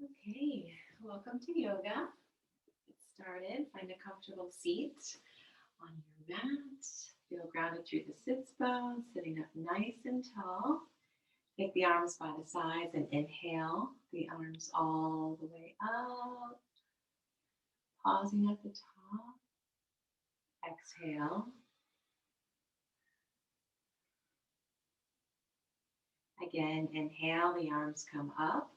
Okay, welcome to yoga. Get started. Find a comfortable seat on your mat. Feel grounded through the sits bones, sitting up nice and tall. Take the arms by the sides and inhale the arms all the way up. Pausing at the top. Exhale. Again, inhale, the arms come up.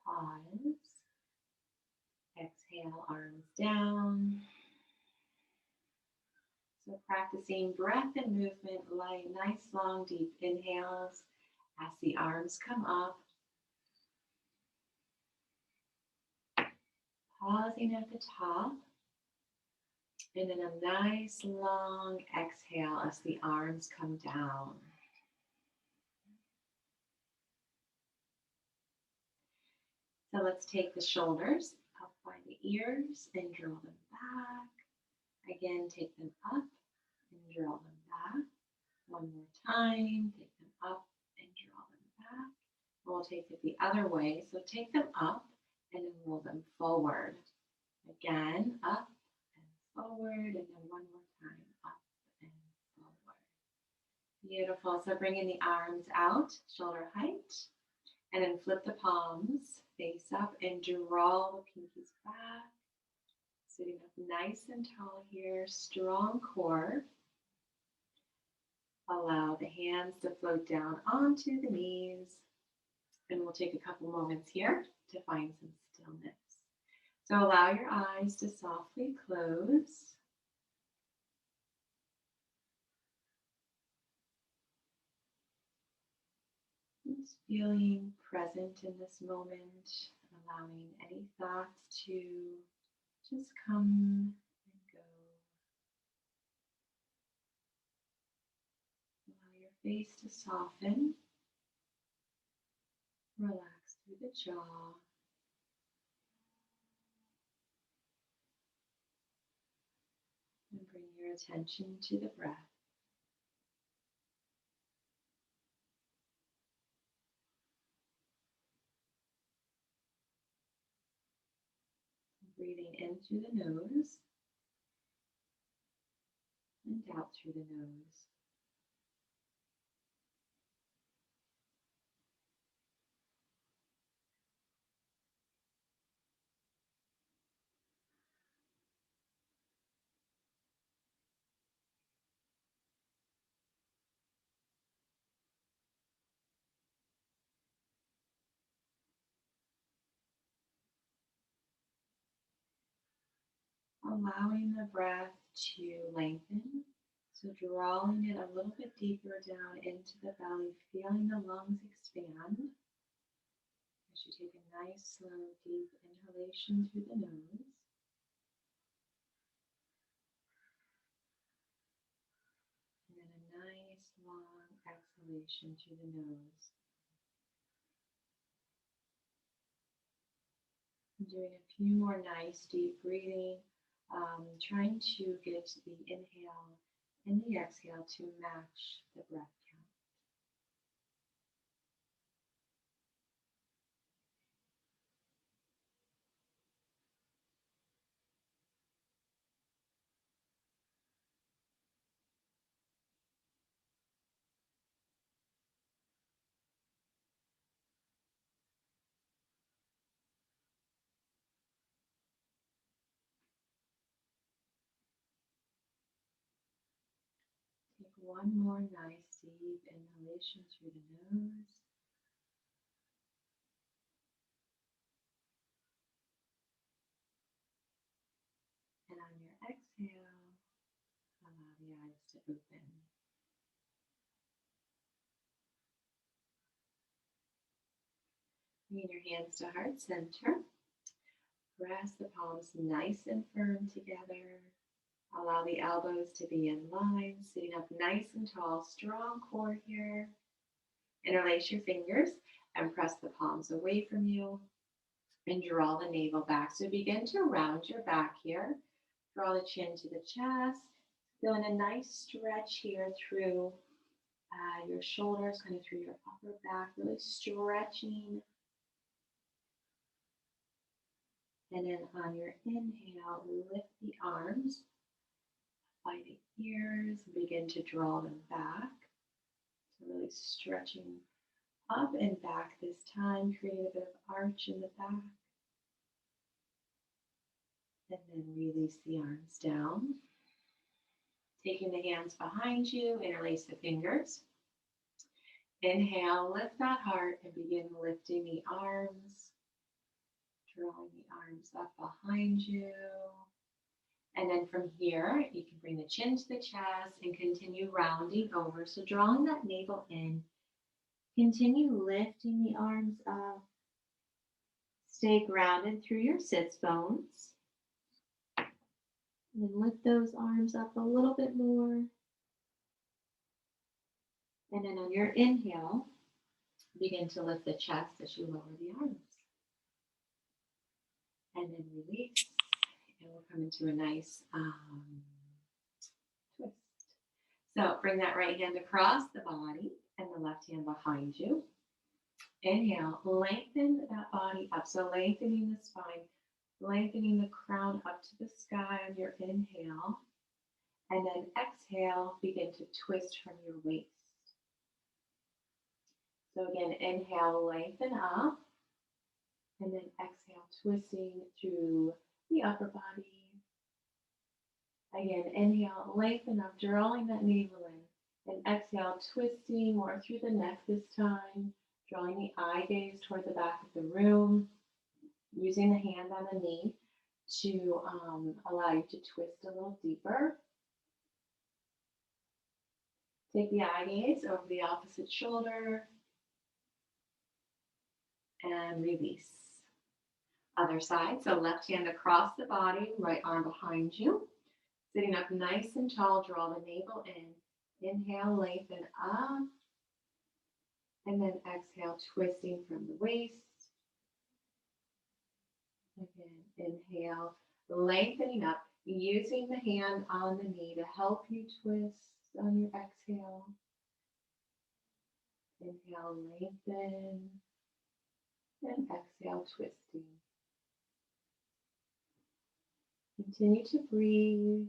Pause. Exhale, arms down. So practicing breath and movement, light, nice, long, deep inhales as the arms come up. Pausing at the top. And then a nice, long exhale as the arms come down. So let's take the shoulders up by the ears and draw them back. Again, take them up and draw them back. One more time, take them up and draw them back. We'll take it the other way. So take them up and then roll them forward. Again, up and forward, and then one more time, up and forward. Beautiful. So bringing the arms out, shoulder height, and then flip the palms face up and draw the pinkies back. Sitting up nice and tall here, strong core. Allow the hands to float down onto the knees. And we'll take a couple moments here to find some stillness. So allow your eyes to softly close. Just feeling present in this moment, allowing any thoughts to just come and go. Allow your face to soften. Relax through the jaw. And bring your attention to the breath. Breathing in through the nose and out through the nose. Allowing the breath to lengthen. So drawing it a little bit deeper down into the belly, feeling the lungs expand. As you take a nice, slow, deep inhalation through the nose. And then a nice, long exhalation through the nose. I'm doing a few more nice, deep breathing. Trying to get the inhale and the exhale to match the breath count. Take one more nice deep inhalation through the nose. And on your exhale, allow the eyes to open. Bring your hands to heart center. Press the palms nice and firm together. Allow the elbows to be in line, sitting up nice and tall, strong core here. Interlace your fingers and press the palms away from you and draw the navel back. So begin to round your back here. Draw the chin to the chest. Feeling a nice stretch here through your shoulders kind of through your upper back, really stretching. And then on your inhale, lift the arms by the ears, begin to draw them back. So really stretching up and back this time, create a bit of arch in the back. And then release the arms down. Taking the hands behind you, interlace the fingers. Inhale, lift that heart and begin lifting the arms. Drawing the arms up behind you. And then from here, you can bring the chin to the chest and continue rounding over. So drawing that navel in. Continue lifting the arms up. Stay grounded through your sits bones. And then lift those arms up a little bit more. And then on your inhale, begin to lift the chest as you lower the arms. And then release. And we'll come into a nice twist. So bring that right hand across the body and the left hand behind you. Inhale, lengthen that body up. So lengthening the spine, lengthening the crown up to the sky on your inhale. And then exhale, begin to twist from your waist. So again, inhale, lengthen up. And then exhale, twisting through the upper body. Again, inhale, lengthen up, drawing that navel in. And exhale, twisting more through the neck this time. Drawing the eye gaze toward the back of the room. Using the hand on the knee to allow you to twist a little deeper. Take the eye gaze over the opposite shoulder. And release. Other side, so left hand across the body, right arm behind you. Sitting up nice and tall, draw the navel in. Inhale, lengthen up. And then exhale, twisting from the waist. Again, inhale, lengthening up, using the hand on the knee to help you twist on your exhale. Inhale, lengthen. And exhale, twisting. Continue to breathe.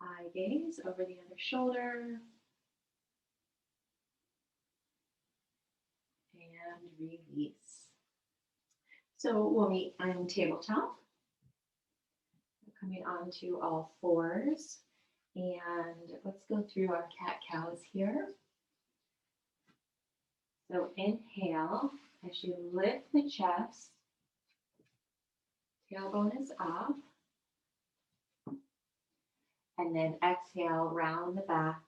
Eye gaze over the other shoulder. And release. So we'll meet on tabletop. Coming onto all fours. And let's go through our cat-cows here. So inhale as you lift the chest. Tailbone is up. And then exhale, round the back.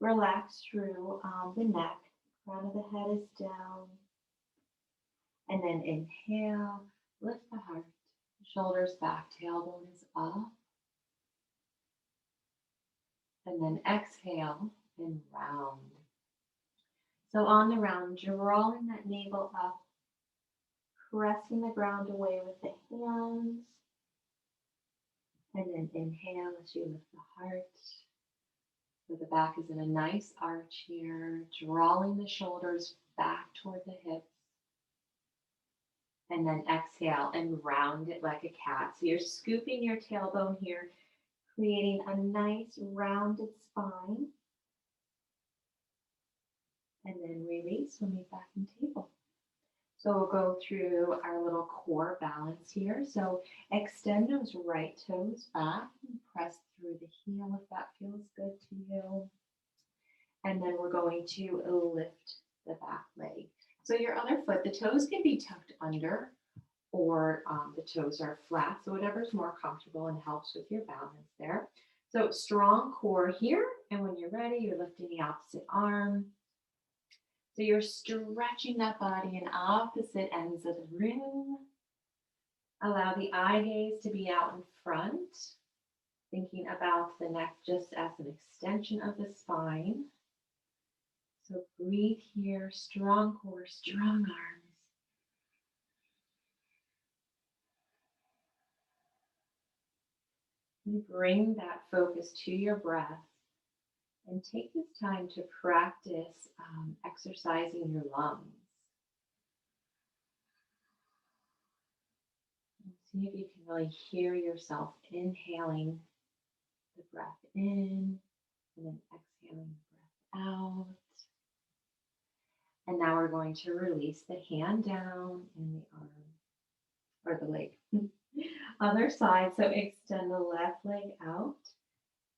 Relax through the neck. Crown of the head is down. And then inhale, lift the heart. Shoulders back, tailbone is up. And then exhale and round. So on the round, drawing that navel up, pressing the ground away with the hands. And then inhale as you lift the heart. So the back is in a nice arch here, drawing the shoulders back toward the hips. And then exhale and round it like a cat. So you're scooping your tailbone here, creating a nice rounded spine. And then release, we'll meet back in table. So we'll go through our little core balance here. So extend those right toes back and press through the heel if that feels good to you. And then we're going to lift the back leg. So your other foot, the toes can be tucked under or the toes are flat. So whatever's more comfortable and helps with your balance there. So strong core here. And when you're ready, you're lifting the opposite arm. So you're stretching that body in opposite ends of the room. Allow the eye gaze to be out in front. Thinking about the neck just as an extension of the spine. So breathe here, strong core, strong arms. You bring that focus to your breath and take this time to practice exercising your lungs. And see if you can really hear yourself inhaling the breath in and then exhaling the breath out. And now we're going to release the hand down and the arm or the leg. Other side, so extend the left leg out,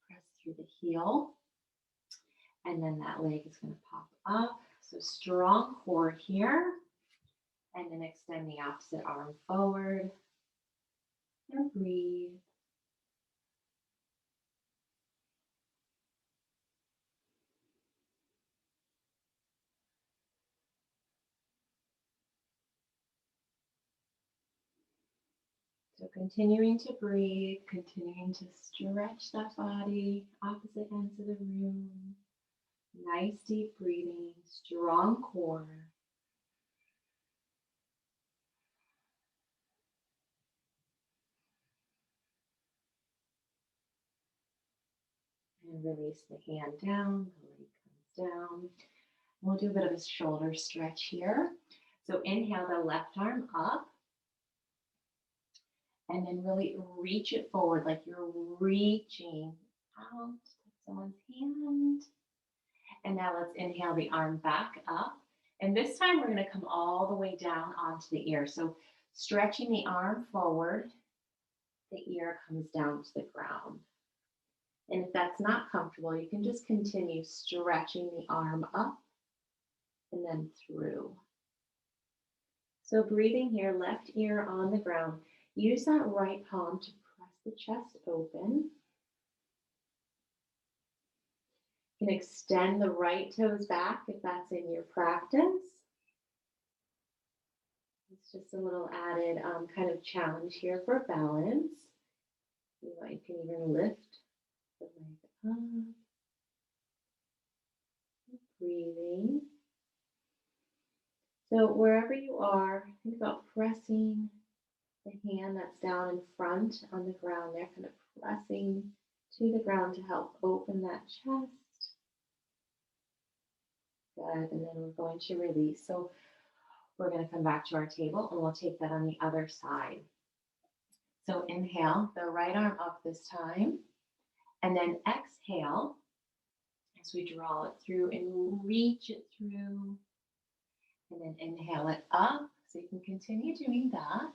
press through the heel, and then that leg is going to pop up. So strong core here, and then extend the opposite arm forward, and breathe. So continuing to breathe, continuing to stretch that body, opposite ends of the room. Nice deep breathing, strong core. And release the hand down, the leg comes down. We'll do a bit of a shoulder stretch here. So inhale the left arm up. And then really reach it forward like you're reaching out to someone's hand. And now let's inhale the arm back up. And this time we're going to come all the way down onto the ear. So stretching the arm forward, the ear comes down to the ground. And if that's not comfortable, you can just continue stretching the arm up and then through. So breathing here, left ear on the ground. Use that right palm to press the chest open. You can extend the right toes back if that's in your practice. It's just a little added kind of challenge here for balance. You can even lift the leg up. Breathing. So wherever you are, think about pressing the hand that's down in front on the ground there, kind of pressing to the ground to help open that chest. Good, and then we're going to release. So we're going to come back to our table and we'll take that on the other side. So inhale, the right arm up this time, and then exhale as we draw it through and reach it through. And then inhale it up, so you can continue doing that.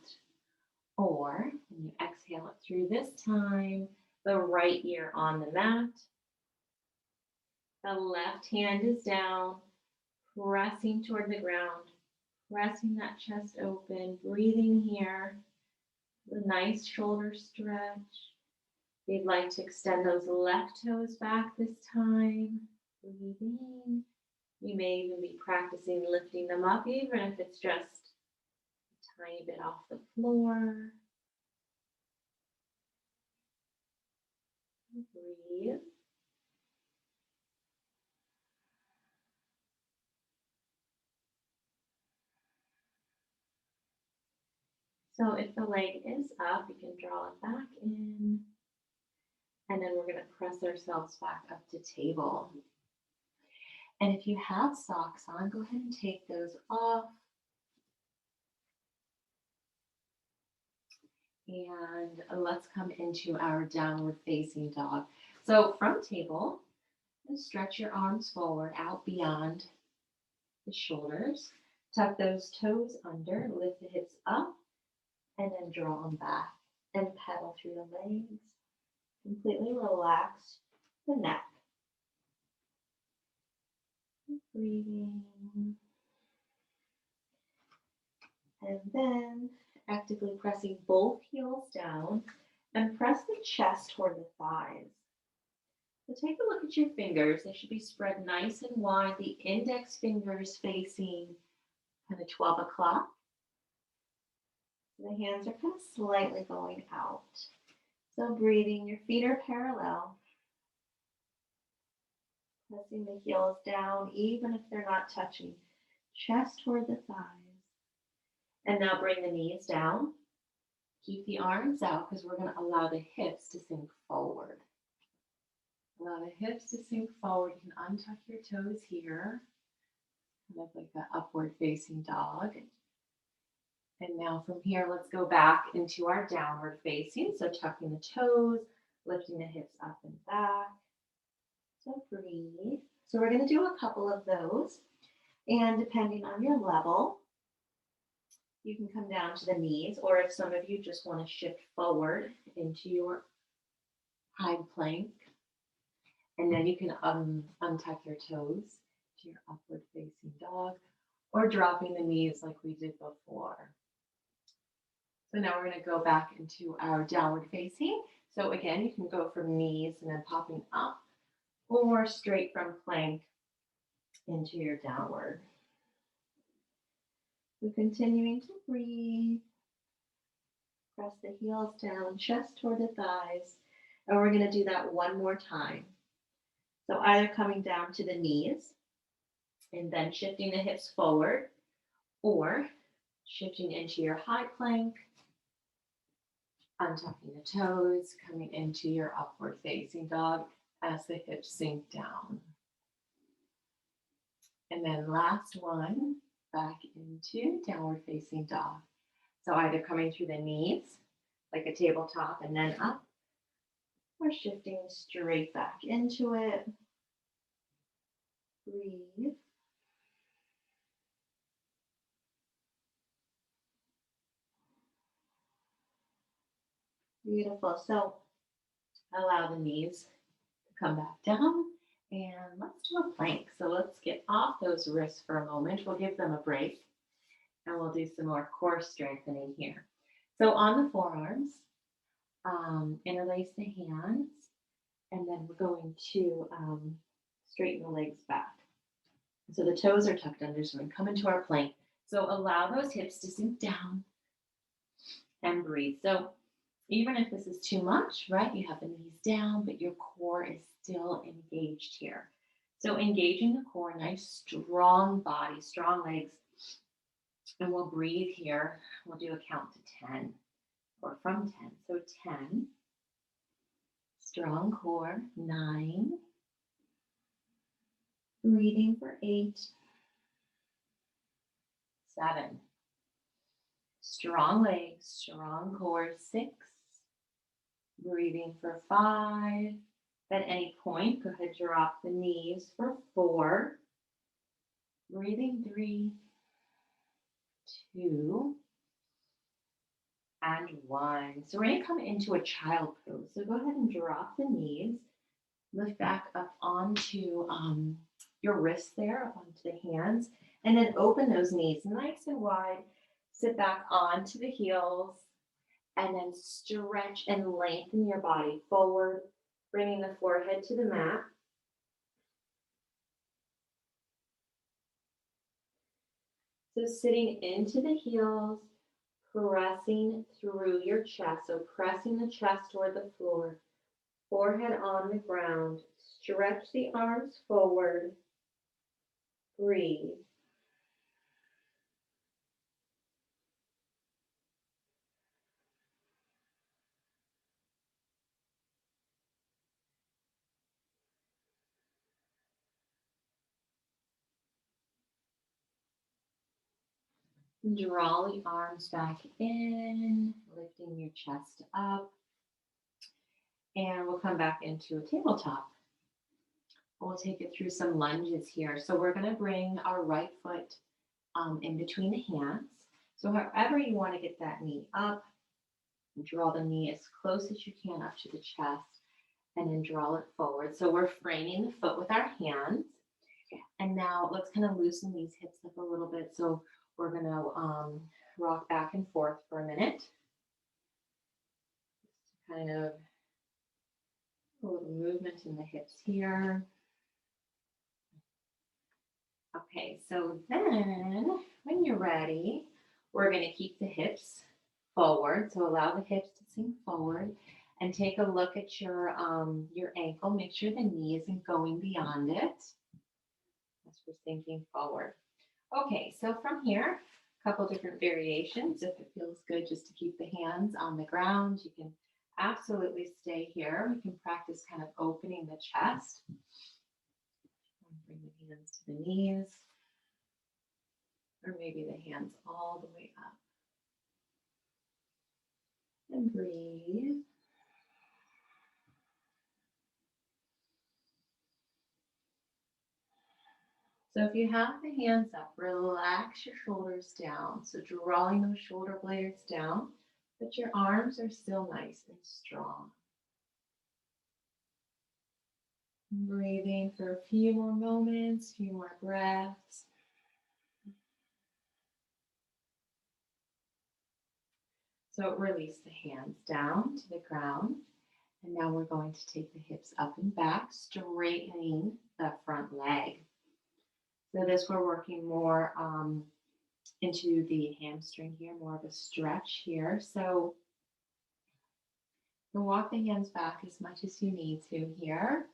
Or when you exhale it through this time, the right ear on the mat. The left hand is down, pressing toward the ground, pressing that chest open, breathing here. A nice shoulder stretch. If you'd like to extend those left toes back this time, breathing. You may even be practicing lifting them up, even if it's just a tiny bit off the floor. Breathe. So if the leg is up, you can draw it back in. And then we're going to press ourselves back up to table. And if you have socks on, go ahead and take those off. And let's come into our downward facing dog. So from table, stretch your arms forward out beyond the shoulders. Tuck those toes under, lift the hips up, and then draw them back and pedal through the legs. Completely relax the neck. Breathing. And then actively pressing both heels down and press the chest toward the thighs. So take a look at your fingers. They should be spread nice and wide. The index fingers facing kind of 12 o'clock. The hands are kind of slightly going out. So breathing, your feet are parallel. Pressing the heels down, even if they're not touching. Chest toward the thighs. And now bring the knees down. Keep the arms out because we're going to allow the hips to sink forward. Allow the hips to sink forward. You can untuck your toes here, kind of like an upward facing dog. And now from here, let's go back into our downward facing. So tucking the toes, lifting the hips up and back. So breathe. So we're going to do a couple of those. And depending on your level, you can come down to the knees, or if some of you just want to shift forward into your high plank, and then you can untuck your toes to your upward facing dog, or dropping the knees like we did before. So now we're going to go back into our downward facing. So again, you can go from knees and then popping up, or straight from plank into your downward. We're continuing to breathe. Press the heels down, chest toward the thighs. And we're going to do that one more time. So either coming down to the knees and then shifting the hips forward, or shifting into your high plank, untucking the toes, coming into your upward facing dog as the hips sink down. And then last one, back into downward facing dog. So either coming through the knees, like a tabletop, and then up, or shifting straight back into it. Breathe. Beautiful. So allow the knees to come back down, and let's do a plank. So let's get off those wrists for a moment. We'll give them a break, and we'll do some more core strengthening here. So on the forearms, interlace the hands, and then we're going to straighten the legs back. So the toes are tucked under, so we come into our plank. So allow those hips to sink down and breathe. So even if this is too much, right, you have the knees down, but your core is still engaged here. So engaging the core, nice strong body, strong legs. And we'll breathe here. We'll do a count to 10, or from 10. So 10, strong core, 9, breathing for 8, 7, strong legs, strong core, 6, breathing for 5. At any point, go ahead, drop the knees for 4, breathing 3, 2, and 1. So we're going to come into a child pose. So go ahead and drop the knees, lift back up onto your wrists there, up onto the hands, and then open those knees nice and wide. Sit back onto the heels, and then stretch and lengthen your body forward, bringing the forehead to the mat. So sitting into the heels, pressing through your chest. So pressing the chest toward the floor, forehead on the ground. Stretch the arms forward. Breathe. Draw the arms back in, lifting your chest up. And we'll come back into a tabletop. We'll take it through some lunges here. So we're going to bring our right foot in between the hands. So however you want to get that knee up, draw the knee as close as you can up to the chest, and then draw it forward. So we're framing the foot with our hands. And now let's kind of loosen these hips up a little bit. So we're going to rock back and forth for a minute. Just kind of a little movement in the hips here. Okay, so then when you're ready, we're going to keep the hips forward. So allow the hips to sink forward, and take a look at your ankle. Make sure the knee isn't going beyond it as we're sinking forward. Okay, so from here, A couple different variations. If it feels good just to keep the hands on the ground, you can absolutely stay here. We can practice kind of opening the chest. Bring the hands to the knees, or maybe the hands all the way up. And breathe. So if you have the hands up, relax your shoulders down. So drawing those shoulder blades down, but your arms are still nice and strong. Breathing for a few more moments, a few more breaths. So release the hands down to the ground. And now we're going to take the hips up and back, straightening the front leg. So this we're working more into the hamstring here, more of a stretch here. So you can walk the hands back as much as you need to here.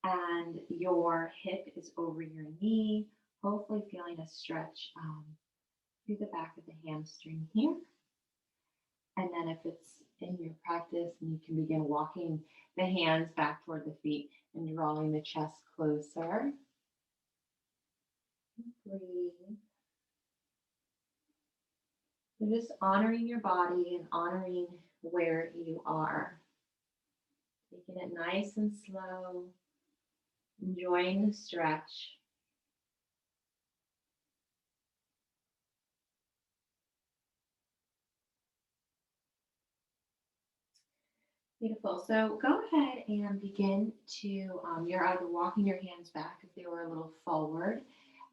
And your hip is over your knee, hopefully feeling a stretch through the back of the hamstring here. And then if it's in your practice, and you can begin walking the hands back toward the feet and drawing the chest closer. Breathe. So just honoring your body and honoring where you are. Taking it nice and slow, enjoying the stretch. Beautiful. So go ahead and begin to, you're either walking your hands back if they were a little forward,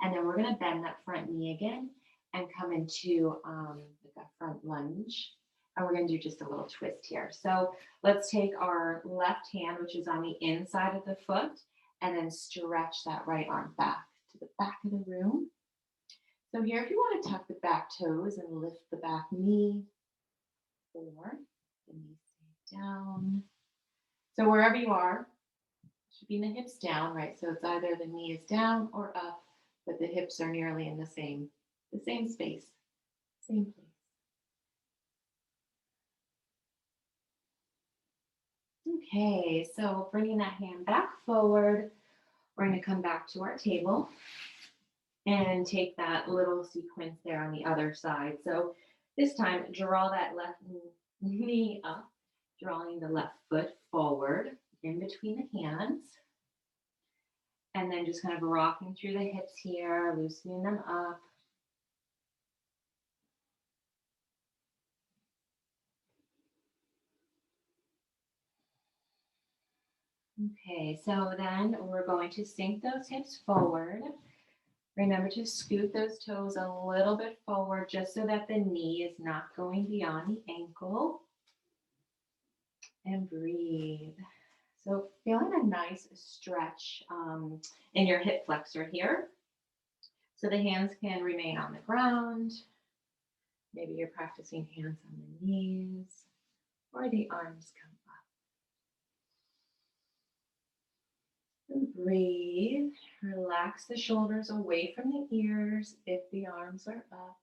and then we're going to bend that front knee again and come into like a front lunge. And we're going to do just a little twist here. So let's take our left hand, which is on the inside of the foot, and then stretch that right arm back to the back of the room. So here, if you want to tuck the back toes and lift the back knee forward, the knee stays down. So wherever you are, should be the hips down, right? So it's either the knee is down or up, but the hips are nearly in the same space, same place. Okay, so bringing that hand back forward, we're going to come back to our table and take that little sequence there on the other side. So this time, draw that left knee up, drawing the left foot forward in between the hands. And then just kind of rocking through the hips here, loosening them up. Okay, so then we're going to sink those hips forward. Remember to scoot those toes a little bit forward just so that the knee is not going beyond the ankle. And breathe. So feeling a nice stretch in your hip flexor here. So the hands can remain on the ground. Maybe you're practicing hands on the knees, or the arms come up. And breathe. Relax the shoulders away from the ears if the arms are up.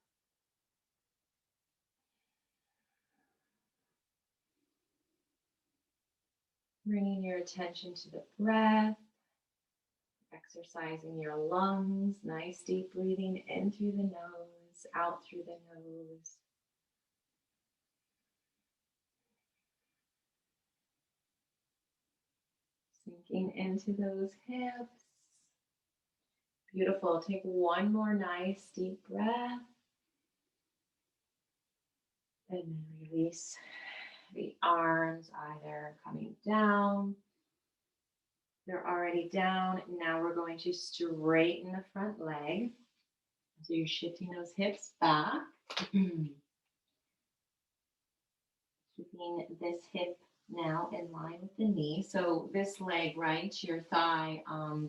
Bringing your attention to the breath, exercising your lungs, nice deep breathing in through the nose, out through the nose. Sinking into those hips. Beautiful. Take one more nice deep breath. And then release the arms, either coming down. They're already down. Now we're going to straighten the front leg. So you're shifting those hips back. Keeping this hip now in line with the knee. So this leg, right, your thigh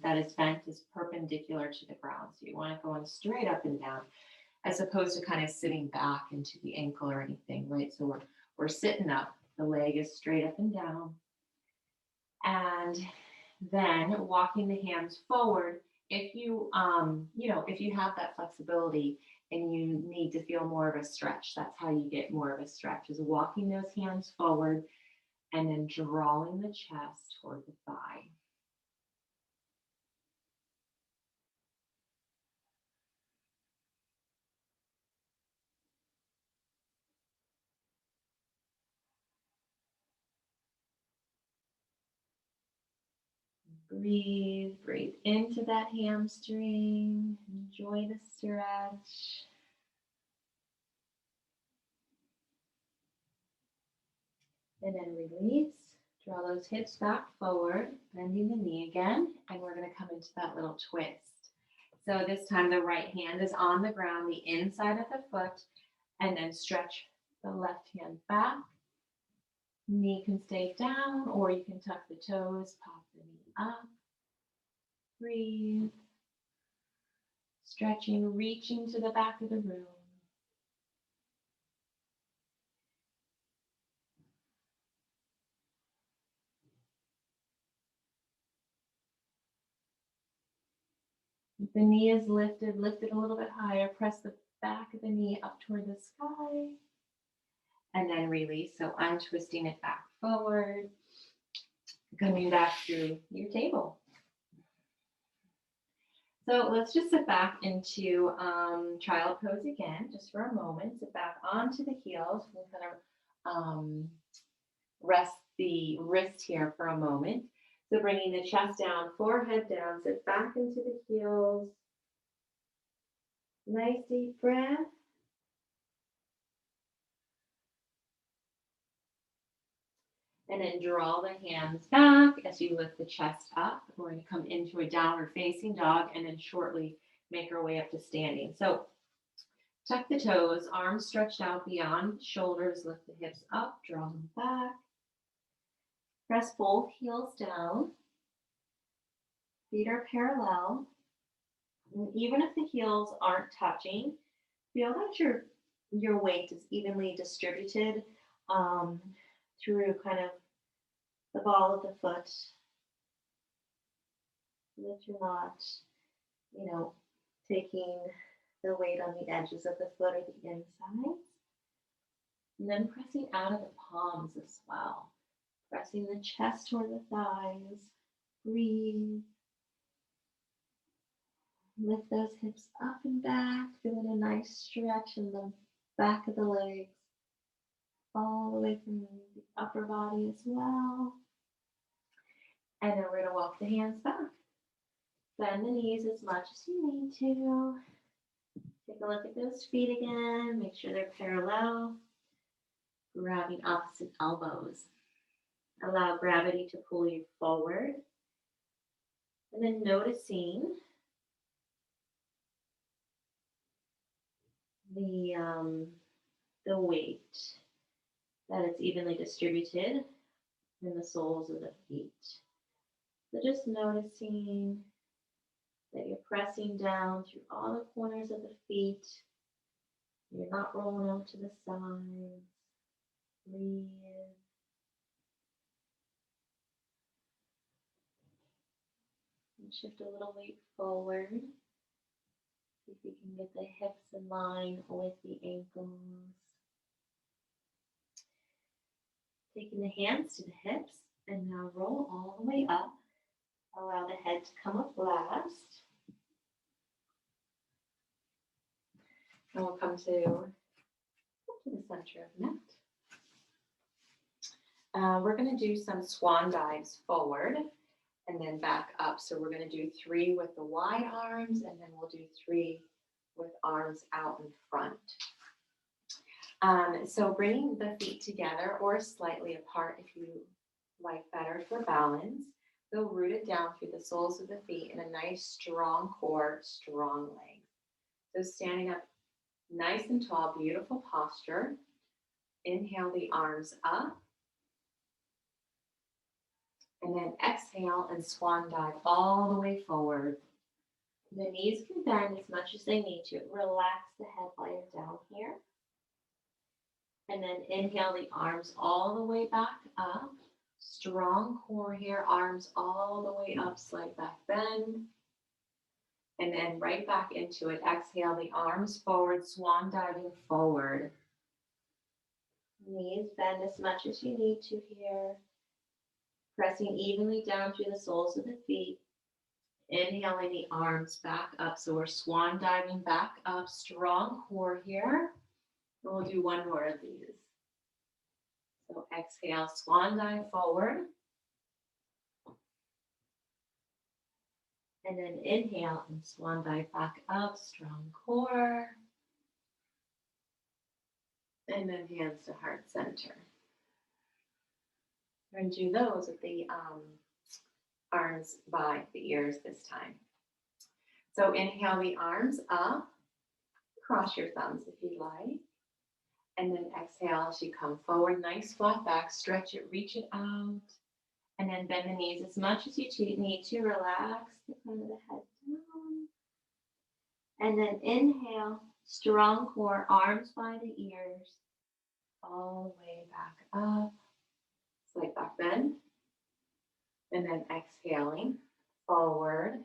that is bent is perpendicular to the ground. So you want it going straight up and down, as opposed to kind of sitting back into the ankle or anything, right? So we're sitting up. The leg is straight up and down. And then walking the hands forward. If you, if you have that flexibility and you need to feel more of a stretch. That's how you get more of a stretch, is walking those hands forward and then drawing the chest toward the thigh. Breathe, breathe into that hamstring. Enjoy the stretch. And then release. Draw those hips back forward, bending the knee again, and we're going to come into that little twist. So this time the right hand is on the ground, the inside of the foot, and then stretch the left hand back. Knee can stay down, or you can tuck the toes, pop the knee up. Breathe. Stretching, reaching to the back of the room. If the knee is lifted, lift it a little bit higher. Press the back of the knee up toward the sky. And then release. So untwisting it back forward. Coming back through your table. So let's just sit back into child pose again, just for a moment. Sit back onto the heels. We'll kind of rest the wrist here for a moment. So bringing the chest down, forehead down, sit back into the heels. Nice deep breath. And then draw the hands back as you lift the chest up. We're going to come into a downward facing dog and then shortly make our way up to standing. So tuck the toes, arms stretched out beyond shoulders, lift the hips up, draw them back. Press both heels down. Feet are parallel. And even if the heels aren't touching, feel that your weight is evenly distributed through kind of the ball of the foot. That you're not, taking the weight on the edges of the foot or the insides. And then pressing out of the palms as well. Pressing the chest toward the thighs. Breathe. Lift those hips up and back. Feeling a nice stretch in the back of the legs. All the way from the upper body as well. And then we're going to walk the hands back. Bend the knees as much as you need to. Take a look at those feet again. Make sure they're parallel. Grabbing opposite elbows. Allow gravity to pull you forward. And then noticing the weight, that it's evenly distributed in the soles of the feet. So just noticing that you're pressing down through all the corners of the feet. You're not rolling out to the sides. Breathe. And shift a little weight forward. See if you can get the hips in line with the ankles. Taking the hands to the hips, and now roll all the way up. Allow the head to come up last. And we'll come to the center of the mat. We're going to do some swan dives forward and then back up. So we're going to do 3 with the wide arms, and then we'll do 3 with arms out in front. So bringing the feet together or slightly apart if you like better for balance. Go rooted down through the soles of the feet in a nice strong core, strong legs. So standing up nice and tall, beautiful posture. Inhale the arms up. And then exhale and swan dive all the way forward. The knees can bend as much as they need to. Relax the head while you're down here. And then inhale the arms all the way back up. Strong core here, arms all the way up, slight back bend. And then right back into it. Exhale, the arms forward, swan diving forward. Knees bend as much as you need to here. Pressing evenly down through the soles of the feet. Inhaling the arms back up. So we're swan diving back up. Strong core here. And we'll do one more of these. So exhale, swan dive forward. And then inhale and swan dive back up. Strong core. And then hands to heart center. We're going to do those with the arms by the ears this time. So inhale the arms up. Cross your thumbs if you like. And then exhale as you come forward. Nice flat back. Stretch it, reach it out. And then bend the knees as much as you need to. Relax the front of the head down. And then inhale, strong core, arms by the ears. All the way back up. Slight back bend. And then exhaling, forward.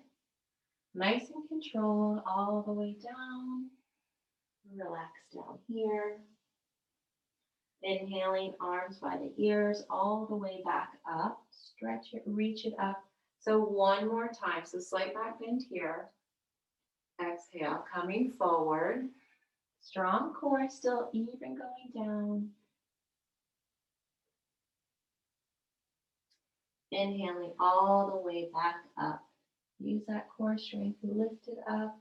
Nice and controlled, all the way down. Relax down here. Inhaling, arms by the ears, all the way back up. Stretch it, reach it up. So one more time. So slight back bend here. Exhale, coming forward. Strong core, still even going down. Inhaling all the way back up. Use that core strength, lift it up.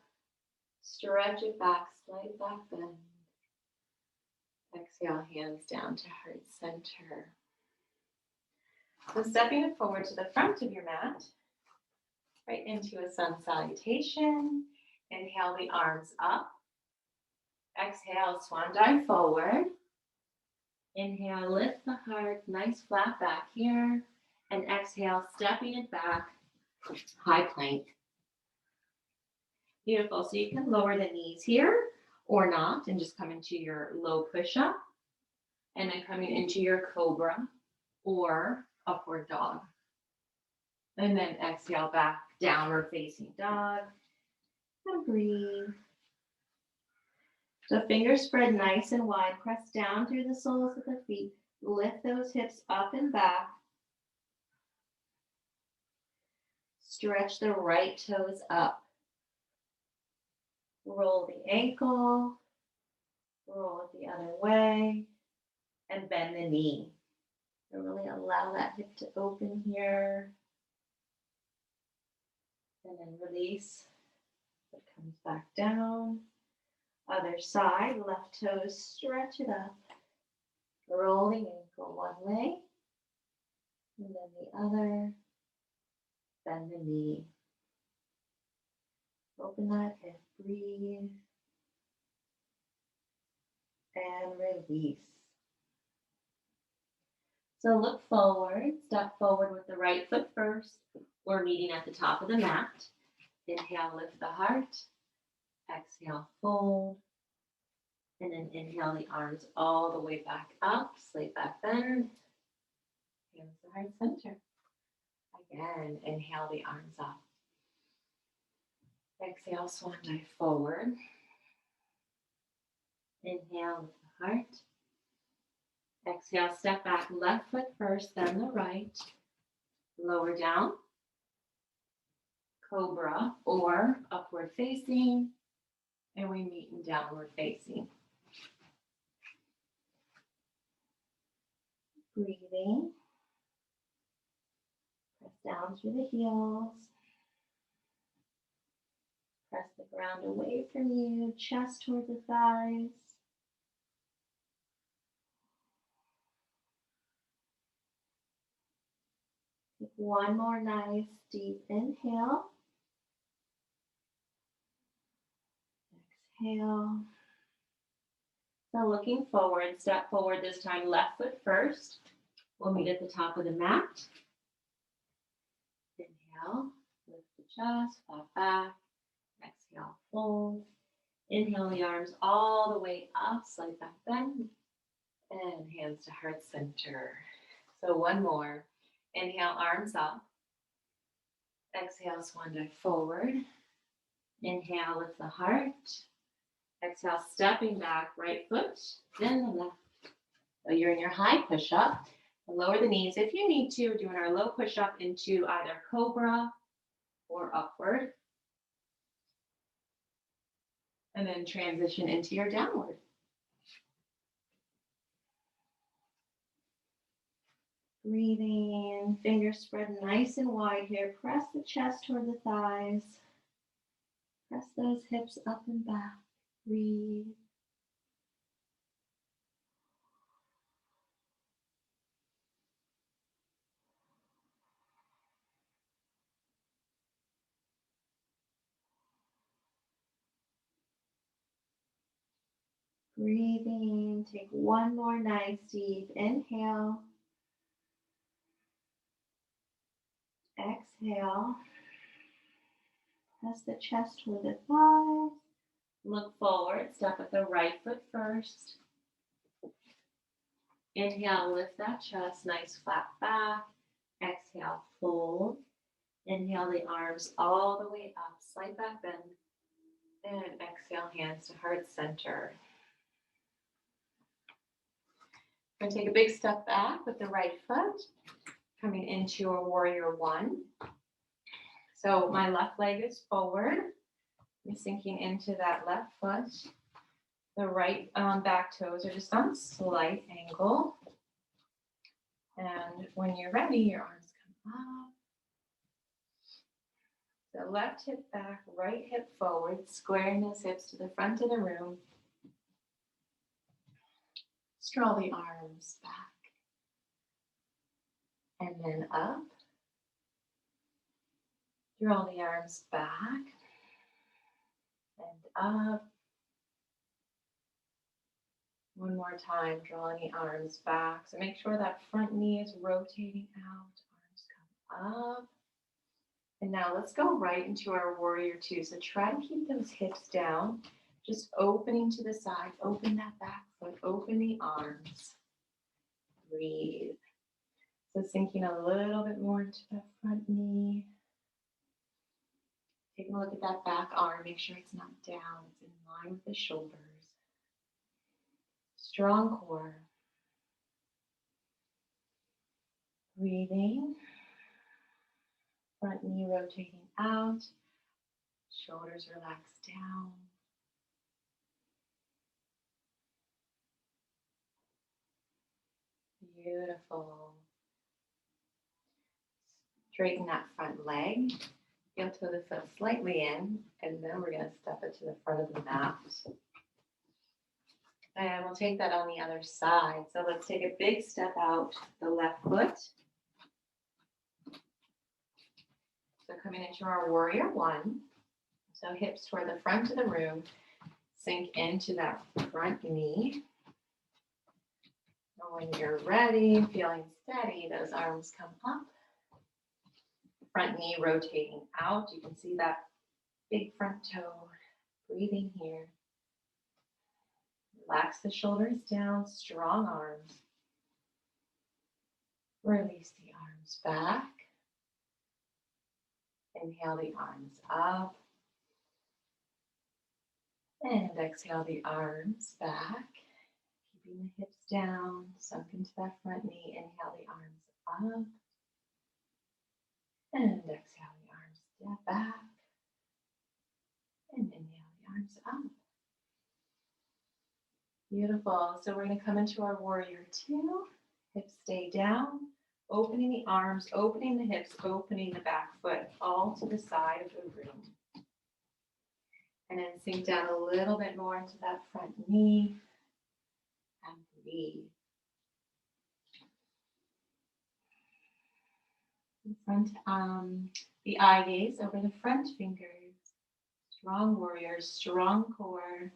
Stretch it back, slight back bend. Exhale, hands down to heart center. So stepping it forward to the front of your mat, right into a sun salutation. Inhale the arms up. Exhale, swan dive forward. Inhale, lift the heart, nice flat back here. And exhale, stepping it back, high plank. Beautiful, so you can lower the knees here or not and just come into your low push-up. And then coming into your cobra or upward dog. And then exhale back, downward facing dog. And breathe. So fingers spread nice and wide. Press down through the soles of the feet. Lift those hips up and back. Stretch the right toes up. Roll the ankle. Roll it the other way. And bend the knee. So really allow that hip to open here. And then release. It comes back down. Other side, left toes, stretch it up. Roll the ankle one way. And then the other. Bend the knee. Open that hip, breathe. And release. So look forward, step forward with the right foot first. We're meeting at the top of the mat. Inhale, lift the heart. Exhale, fold. And then inhale the arms all the way back up. Slight back bend. Hands to heart center. Again, inhale the arms up. Exhale, swan dive forward. Inhale, lift the heart. Exhale, step back, left foot first, then the right. Lower down. Cobra or upward facing. And we meet in downward facing. Breathing. Press down through the heels. Press the ground away from you, chest toward the thighs. Take one more nice deep inhale. Exhale. So looking forward, step forward this time, left foot first. We'll meet at the top of the mat. Inhale, lift the chest, flat back. Exhale, fold. Inhale the arms all the way up, slight back bend. And hands to heart center. So one more. Inhale, arms up. Exhale, swan dive forward. Inhale, lift the heart. Exhale, stepping back, right foot, then the left. So you're in your high push-up. Lower the knees if you need to. We're doing our low push-up into either cobra or upward. And then transition into your downward. Breathing, fingers spread nice and wide here. Press the chest toward the thighs. Press those hips up and back. Breathe. Breathing, take one more nice deep inhale. Exhale. Press the chest toward the thighs. Look forward, step with the right foot first. Inhale, lift that chest, nice flat back. Exhale, fold. Inhale the arms all the way up, slight back bend. And exhale, hands to heart center. We're going to take a big step back with the right foot, coming into a warrior one. So my left leg is forward. I'm sinking into that left foot. The right back toes are just on a slight angle. And when you're ready, your arms come up. So left hip back, right hip forward, squaring those hips to the front of the room. Draw the arms back. And then up. Draw the arms back. And up. One more time, drawing the arms back. So make sure that front knee is rotating out. Arms come up. And now let's go right into our warrior two. So try to keep those hips down. Just opening to the side. Open that back foot. Open the arms. Breathe. So sinking a little bit more into that front knee. Taking a look at that back arm. Make sure it's not down. It's in line with the shoulders. Strong core. Breathing. Front knee rotating out. Shoulders relax down. Beautiful. Straighten that front leg. Heel toe the foot slightly in, and then we're going to step it to the front of the mat. And we'll take that on the other side. So let's take a big step out the left foot. So coming into our warrior one. So hips toward the front of the room. Sink into that front knee. And when you're ready, feeling steady, those arms come up. Front knee rotating out. You can see that big front toe. Breathing here. Relax the shoulders down, strong arms. Release the arms back. Inhale the arms up. And exhale the arms back. Keeping the hips down, sunk into that front knee. Inhale the arms up. And exhale the arms step back. And inhale the arms up. Beautiful. So we're going to come into our warrior two. Hips stay down. Opening the arms, opening the hips, opening the back foot, all to the side of the room. And then sink down a little bit more into that front knee. And breathe. The front, the eye gaze over the front fingers. Strong warrior, strong core.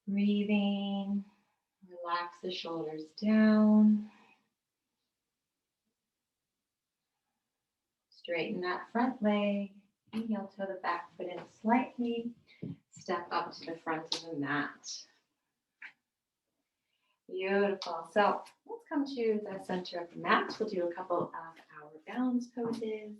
Breathing, relax the shoulders down. Straighten that front leg. Heel toe the back foot in slightly. Step up to the front of the mat. Beautiful. So let's come to the center of the mat. We'll do a couple of our balance poses.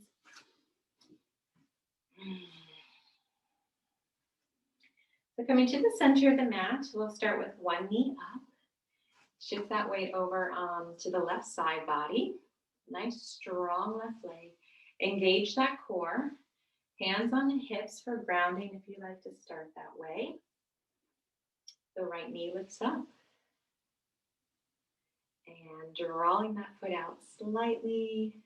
So coming to the center of the mat, we'll start with one knee up. Shift that weight over to the left side body. Nice, strong left leg. Engage that core. Hands on the hips for grounding if you like to start that way. The right knee lifts up. And drawing that foot out slightly.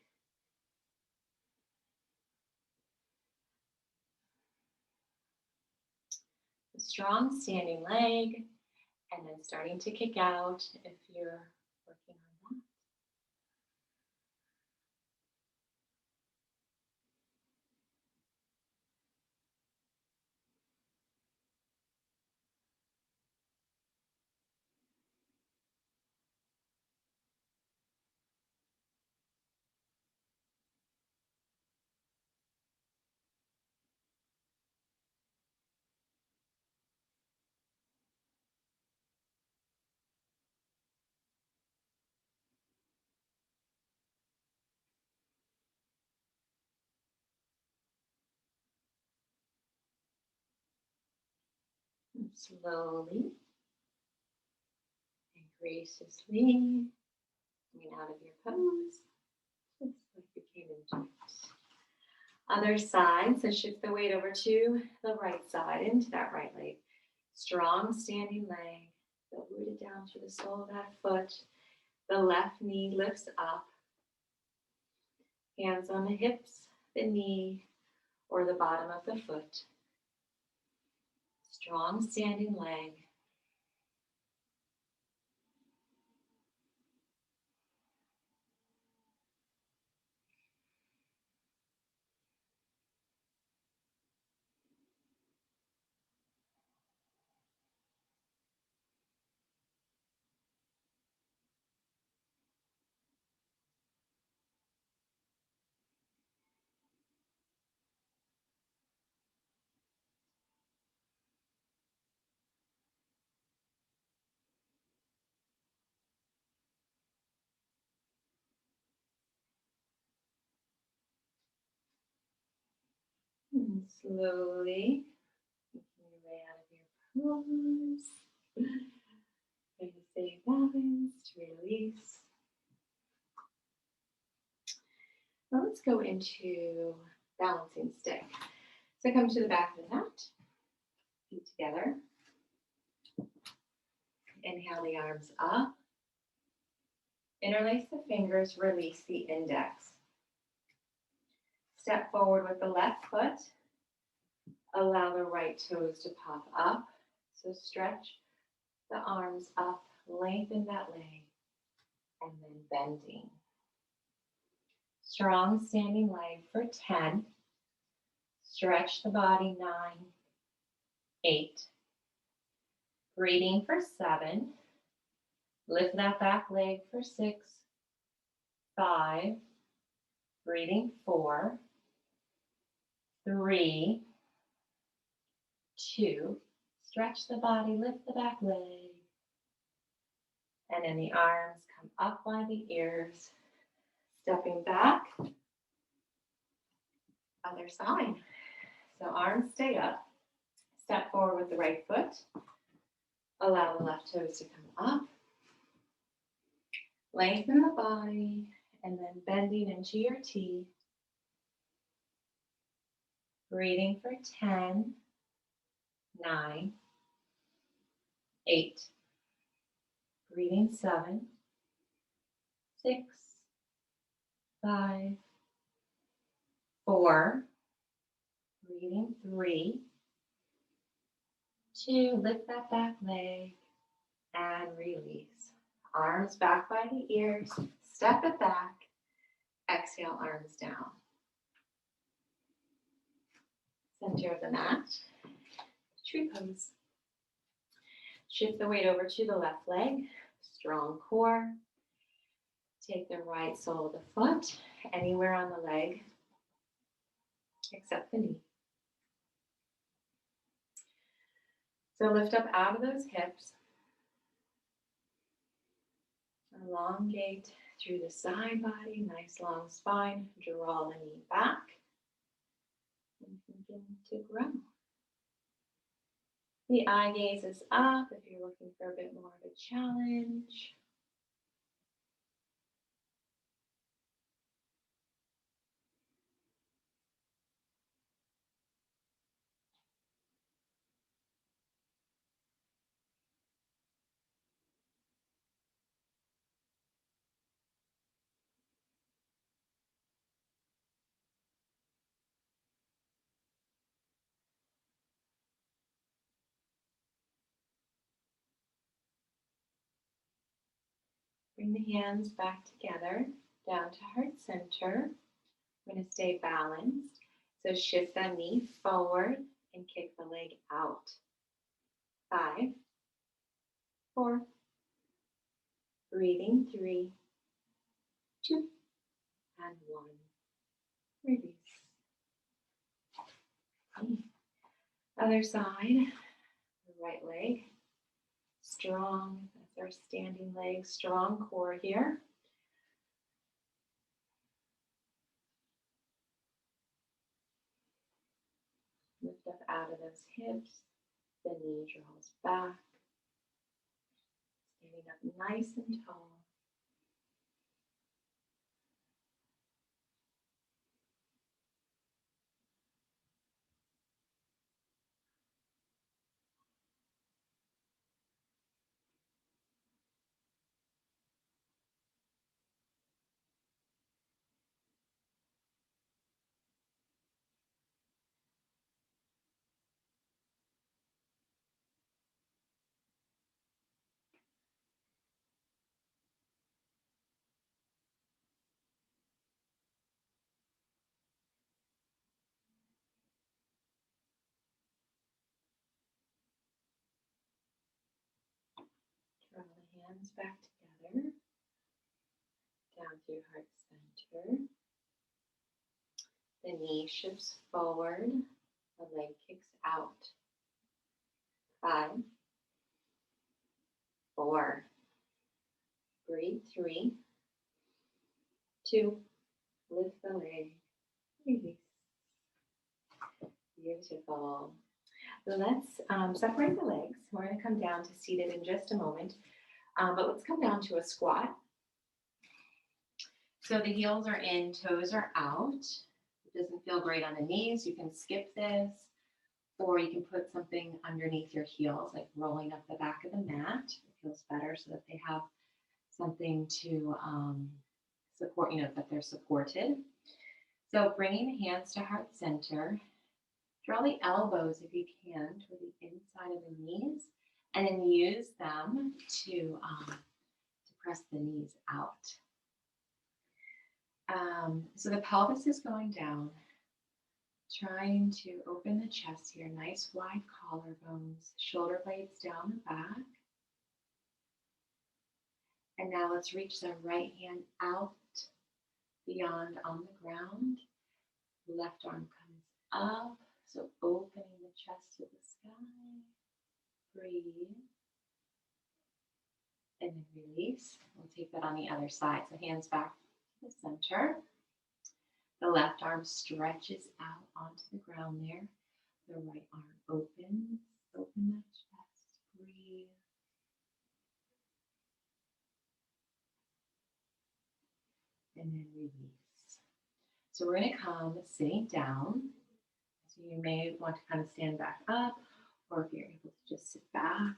A strong standing leg. And then starting to kick out if you're working on that. And slowly and graciously coming out of your pose, just like you came into it. Other side, so shift the weight over to the right side, into that right leg. Strong standing leg, feel rooted down to the sole of that foot. The left knee lifts up. Hands on the hips, the knee, or the bottom of the foot. Strong standing leg. And slowly making your way out of your pose. Trying to stay balanced, release. Now let's go into balancing stick. So come to the back of the mat, feet together. Inhale the arms up. Interlace the fingers, release the index. Step forward with the left foot. Allow the right toes to pop up. So stretch the arms up, lengthen that leg, and then bending. Strong standing leg for 10. Stretch the body, 9, 8. Breathing for 7. Lift that back leg for 6, 5. Breathing 4, 3, 2. Stretch the body, lift the back leg. And then the arms come up by the ears. Stepping back. Other side. So arms stay up. Step forward with the right foot. Allow the left toes to come up. Lengthen the body and then bending into your T. Breathing for 10, 9, 8. Breathing 7, 6, 5, 4. Breathing 3, 2. Lift that back leg and release. Arms back by the ears. Step it back. Exhale, arms down. Center of the mat. Tree pose. Shift the weight over to the left leg. Strong core. Take the right sole of the foot anywhere on the leg except the knee. So lift up out of those hips. Elongate through the side body, nice long spine. Draw the knee back and begin to grow. The eye gaze is up if you're looking for a bit more of a challenge. Bring the hands back together, down to heart center. We're going to stay balanced. So shift that knee forward and kick the leg out. 5, 4, breathing 3, 2, and 1. Release. Other side, the right leg. Strong, that's our standing leg, strong core here. Lift up out of those hips, the knee draws back. Standing up nice and tall. Draw the hands back together, down through heart center. The knee shifts forward, the leg kicks out. 5, 4, breathe 3, 2, lift the leg, release. Beautiful. Let's separate the legs. We're going to come down to seated in just a moment, but let's come down to a squat. So the heels are in, toes are out. It doesn't feel great on the knees. You can skip this, or you can put something underneath your heels, like rolling up the back of the mat. It feels better so that they have something to support, that they're supported. So bringing the hands to heart center. Draw the elbows, if you can, toward the inside of the knees, and then use them to press the knees out. So the pelvis is going down, trying to open the chest here, nice wide collarbones, shoulder blades down the back. And now let's reach the right hand out beyond on the ground. Left arm comes up. So opening the chest to the sky, breathe, and then release. We'll take that on the other side. So hands back to the center. The left arm stretches out onto the ground there. The right arm opens, open that chest, breathe. And then release. So we're going to come sitting down. So you may want to kind of stand back up, or if you're able to just sit back.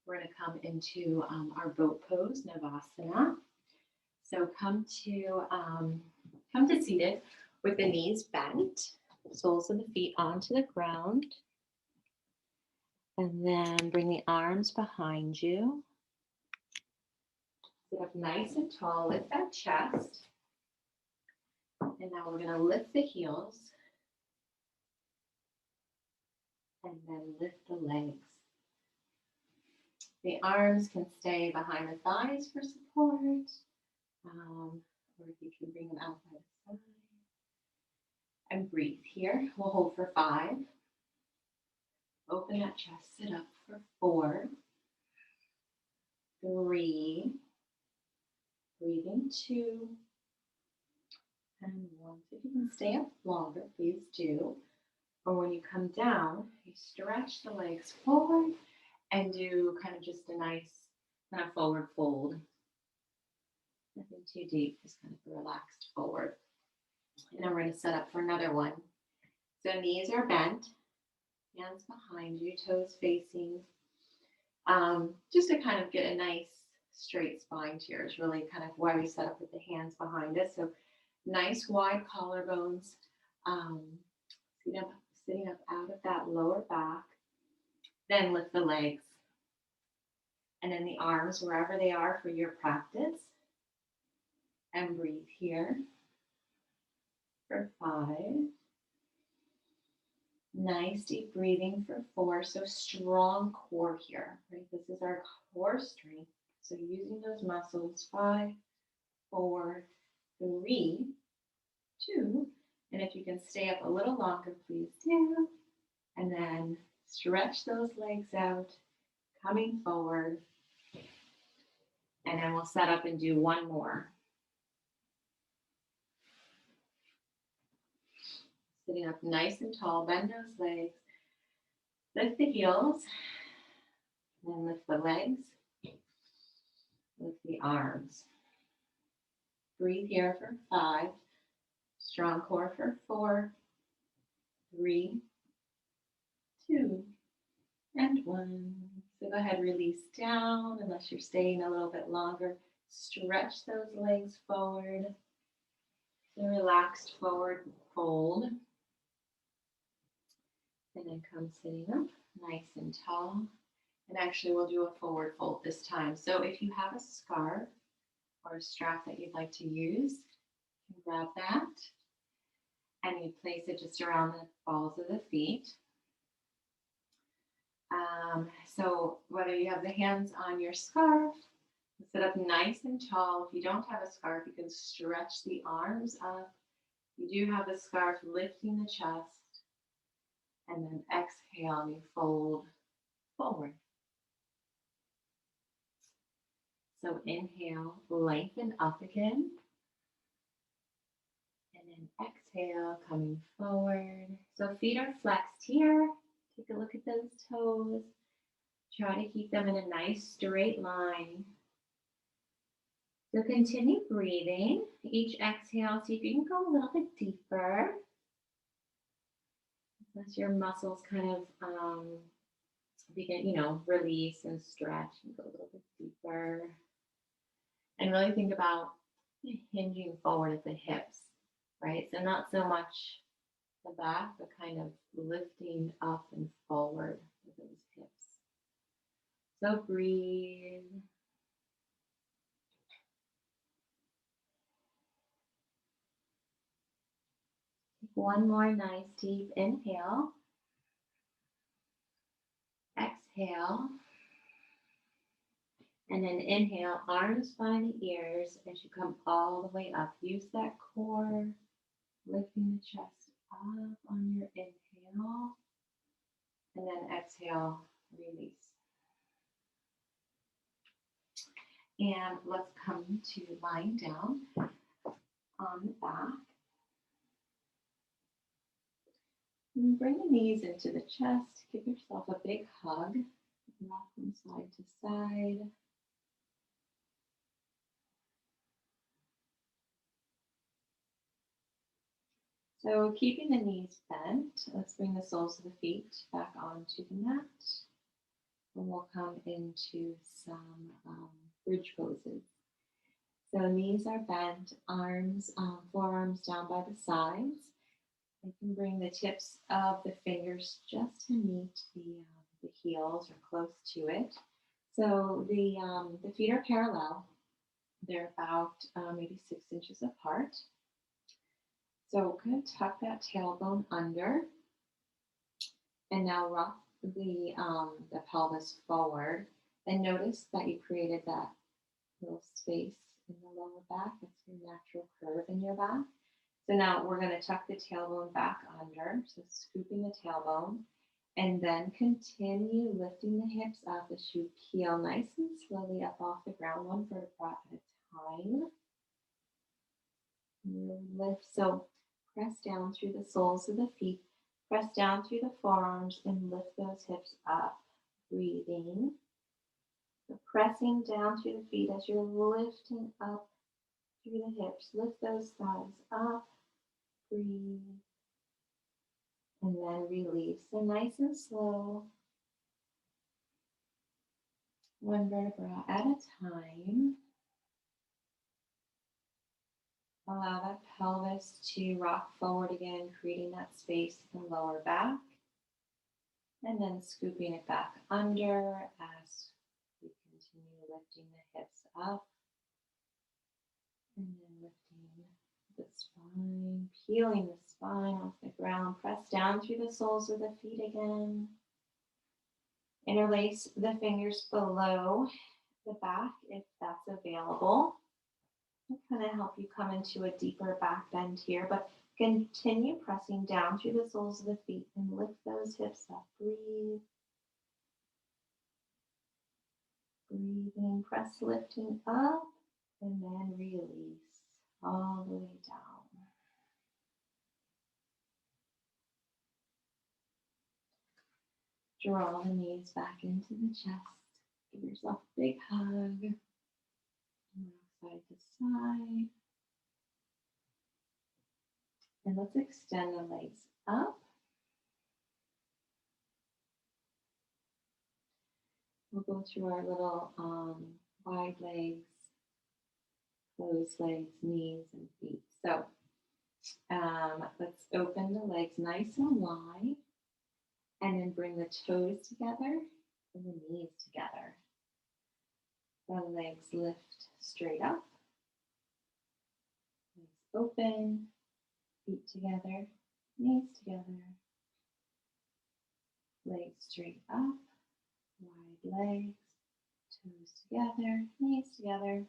We're going to come into our boat pose, Navasana. So come to seated with the knees bent, soles of the feet onto the ground. And then bring the arms behind you. Sit up nice and tall, lift that chest. And now we're going to lift the heels. And then lift the legs. The arms can stay behind the thighs for support, or if you can bring them out by the side. And breathe here. We'll hold for 5. Open that chest, sit up for 4, 3, and 2, and 1. So if you can stay up longer, please do. Or when you come down, you stretch the legs forward and do kind of just a nice kind of forward fold. Nothing too deep, just kind of relaxed forward. And then we're going to set up for another one. So knees are bent, hands behind you, toes facing. Just to kind of get a nice straight spine here is really kind of why we set up with the hands behind us. So nice wide collarbones, sitting up out of that lower back. Then lift the legs. And then the arms wherever they are for your practice. And breathe here for 5. Nice deep breathing for 4. So strong core here, right? This is our core strength. So using those muscles, 5, 4, 3, 2. And if you can stay up a little longer, please do. And then stretch those legs out, coming forward. And then we'll set up and do one more. Sitting up nice and tall, bend those legs, lift the heels, then lift the legs, lift the arms. Breathe here for 5, strong core for 4, 3, 2, and 1. So go ahead, release down unless you're staying a little bit longer. Stretch those legs forward. The relaxed forward fold. And then come sitting up, nice and tall. And actually we'll do a forward fold this time. So if you have a scarf or a strap that you'd like to use, you can grab that. And you place it just around the balls of the feet. So whether you have the hands on your scarf, sit up nice and tall. If you don't have a scarf, you can stretch the arms up. You do have the scarf, lifting the chest. And then exhale, and you fold forward. So inhale, lengthen up again. And then exhale, coming forward. So feet are flexed here. Take a look at those toes. Try to keep them in a nice straight line. So continue breathing. Each exhale, see if you can go a little bit deeper. As your muscles kind of begin, release and stretch and go a little bit deeper. And really think about hinging forward at the hips, right? So not so much the back, but kind of lifting up and forward with those hips. So breathe. Take one more nice deep inhale. Exhale. And then inhale, arms by the ears as you come all the way up. Use that core, lifting the chest up on your inhale. And then exhale, release. And let's come to lying down on the back. And bring the knees into the chest. Give yourself a big hug. Rock from side to side. So keeping the knees bent, let's bring the soles of the feet back onto the mat. And we'll come into some bridge poses. So knees are bent, arms, forearms down by the sides. You can bring the tips of the fingers just to meet the heels or close to it. So the feet are parallel. They're about maybe 6 inches apart. So kind of tuck that tailbone under, and now rock the pelvis forward. And notice that you created that little space in the lower back. That's your natural curve in your back. So now we're going to tuck the tailbone back under, so scooping the tailbone, and then continue lifting the hips up as you peel nice and slowly up off the ground, one vertebra at a time. Lift. So press down through the soles of the feet. Press down through the forearms and lift those hips up. Breathing. So pressing down through the feet as you're lifting up through the hips. Lift those thighs up. Breathe. And then release. So nice and slow. One vertebra at a time. Allow that pelvis to rock forward again, creating that space in the lower back. And then scooping it back under as we continue lifting the hips up. And then lifting the spine, peeling the spine off the ground. Press down through the soles of the feet again. Interlace the fingers below the back if that's available. It'll kind of help you come into a deeper back bend here, but continue pressing down through the soles of the feet and lift those hips up. Breathe. Breathing, press lifting up and then release all the way down. Draw the knees back into the chest. Give yourself a big hug. Rock side to side. And let's extend the legs up. We'll go through our little wide legs, closed legs, knees, and feet. So let's open the legs nice and wide. And then bring the toes together and the knees together. The legs lift straight up. Legs open, feet together, knees together. Legs straight up, wide legs, toes together, knees together.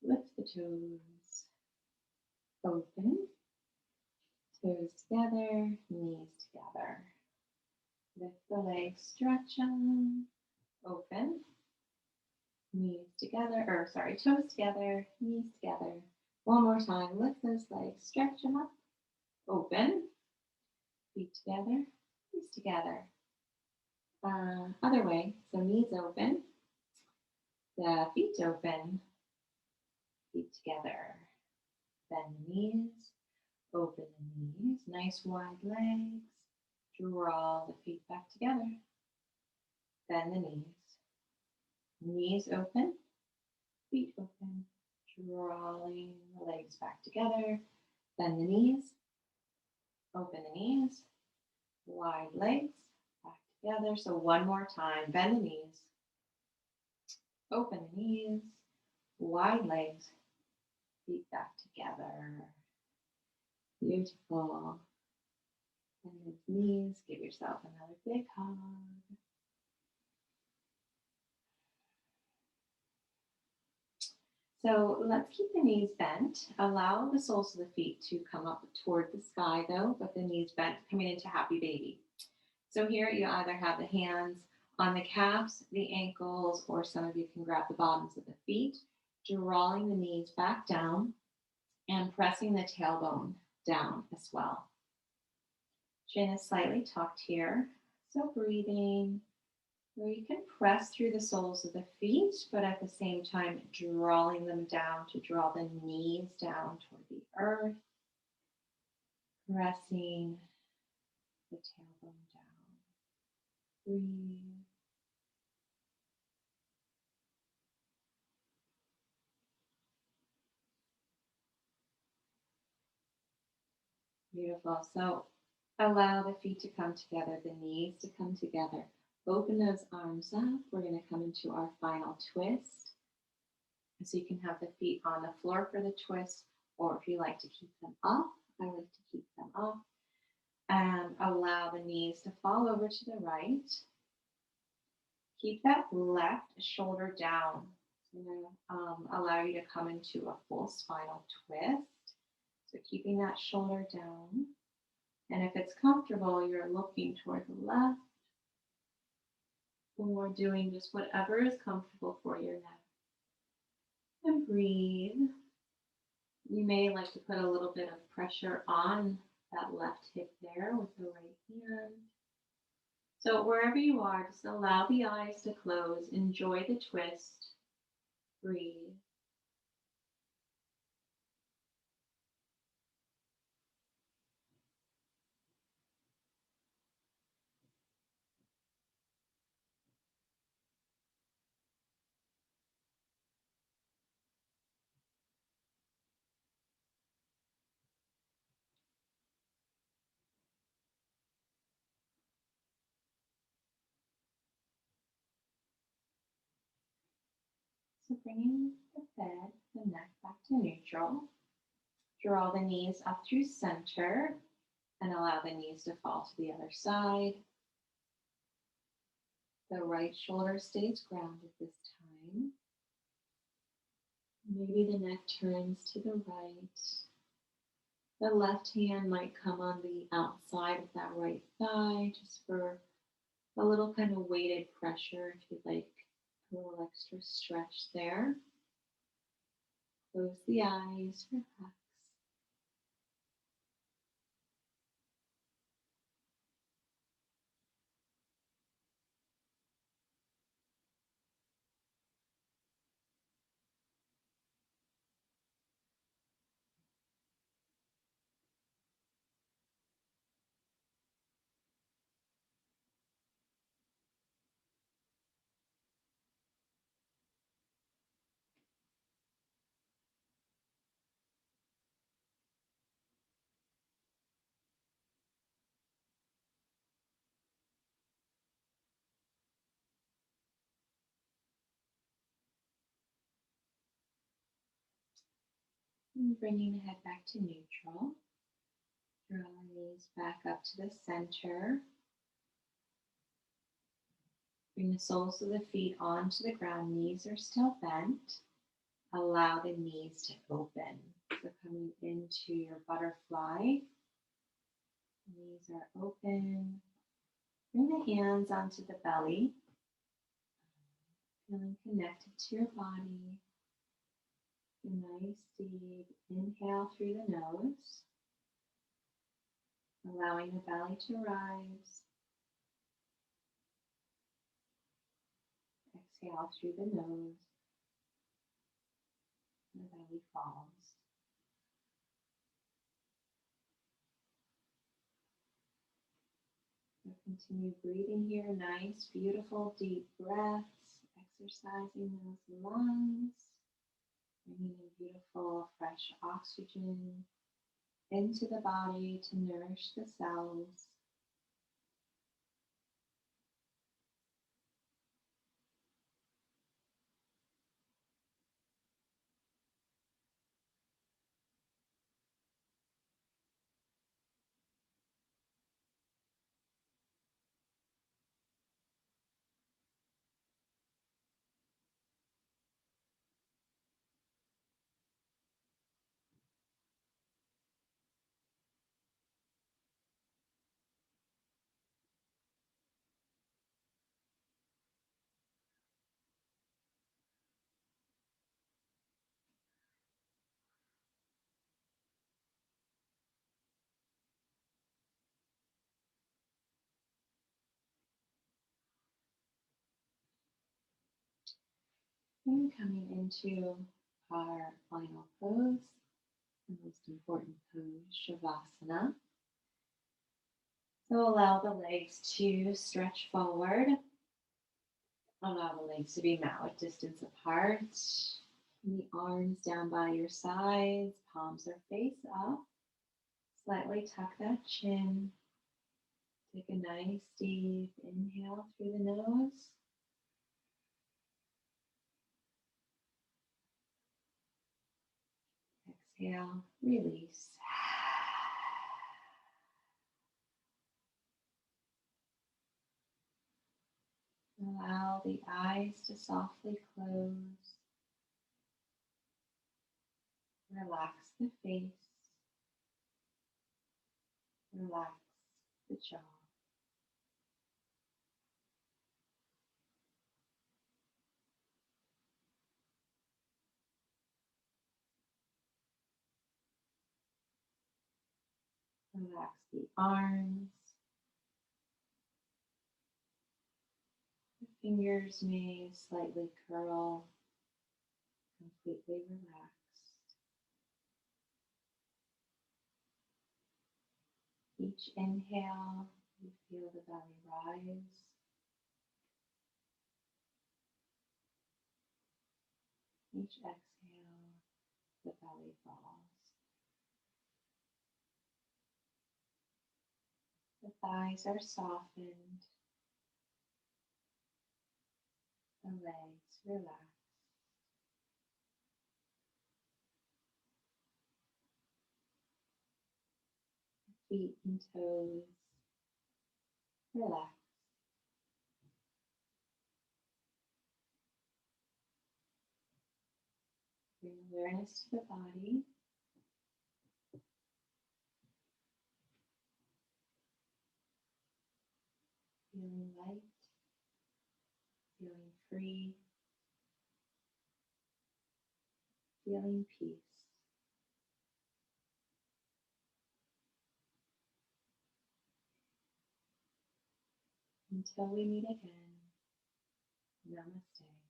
Lift the toes, open. Toes together, knees together. Lift the legs, stretch them, open. Knees together, toes together, knees together. One more time, lift those legs, stretch them up, open. Feet together, knees together. Other way, so knees open, the feet open, feet together. Bend the knees. Open the knees, nice wide legs. Draw the feet back together. Bend the knees. Knees open, feet open. Drawing the legs back together. Bend the knees. Open the knees. Wide legs back together. So one more time. Bend the knees. Open the knees. Wide legs. Feet back together. Beautiful. Bend those knees. Give yourself another big hug. So let's keep the knees bent. Allow the soles of the feet to come up toward the sky though, but the knees bent, coming into happy baby. So here you either have the hands on the calves, the ankles, or some of you can grab the bottoms of the feet, drawing the knees back down and pressing the tailbone down as well. Chin is slightly tucked here, so breathing. Where you can press through the soles of the feet, but at the same time drawing them down to draw the knees down toward the earth. Pressing the tailbone down. Breathe. Beautiful. So allow the feet to come together, the knees to come together. Open those arms up. We're going to come into our final twist. So you can have the feet on the floor for the twist, or if you like to keep them up, I like to keep them up. And allow the knees to fall over to the right. Keep that left shoulder down. So I'm going to allow you to come into a full spinal twist. So keeping that shoulder down. And if it's comfortable, you're looking toward the left. Or doing just whatever is comfortable for your neck. And breathe. You may like to put a little bit of pressure on that left hip there with the right hand. So wherever you are, just allow the eyes to close. Enjoy the twist. Breathe. So bringing the head, the neck back to neutral. Draw the knees up through center and allow the knees to fall to the other side. The right shoulder stays grounded this time. Maybe the neck turns to the right. The left hand might come on the outside of that right thigh just for a little kind of weighted pressure if you'd like a little extra stretch there. Close the eyes, relax. And bringing the head back to neutral. Draw the knees back up to the center. Bring the soles of the feet onto the ground. Knees are still bent. Allow the knees to open. So coming into your butterfly. Knees are open. Bring the hands onto the belly. Feeling connected to your body. A nice deep inhale through the nose. Allowing the belly to rise. Exhale through the nose. The belly falls. So continue breathing here. Nice, beautiful, deep breaths. Exercising those lungs. Bringing in beautiful, fresh oxygen into the body to nourish the cells. And coming into our final pose, the most important pose, Shavasana. So allow the legs to stretch forward. Allow the legs to be mat distance apart. The arms down by your sides, palms are face up. Slightly tuck that chin. Take a nice deep inhale through the nose. Exhale, release. Allow the eyes to softly close. Relax the face. Relax the jaw. Relax the arms. The fingers may slightly curl, completely relaxed. Each inhale, you feel the belly rise. Each exhale, the belly falls. The thighs are softened. The legs relaxed. Feet and toes relaxed. Bring awareness to the body. Feeling light, feeling free, feeling peace. Until we meet again, namaste.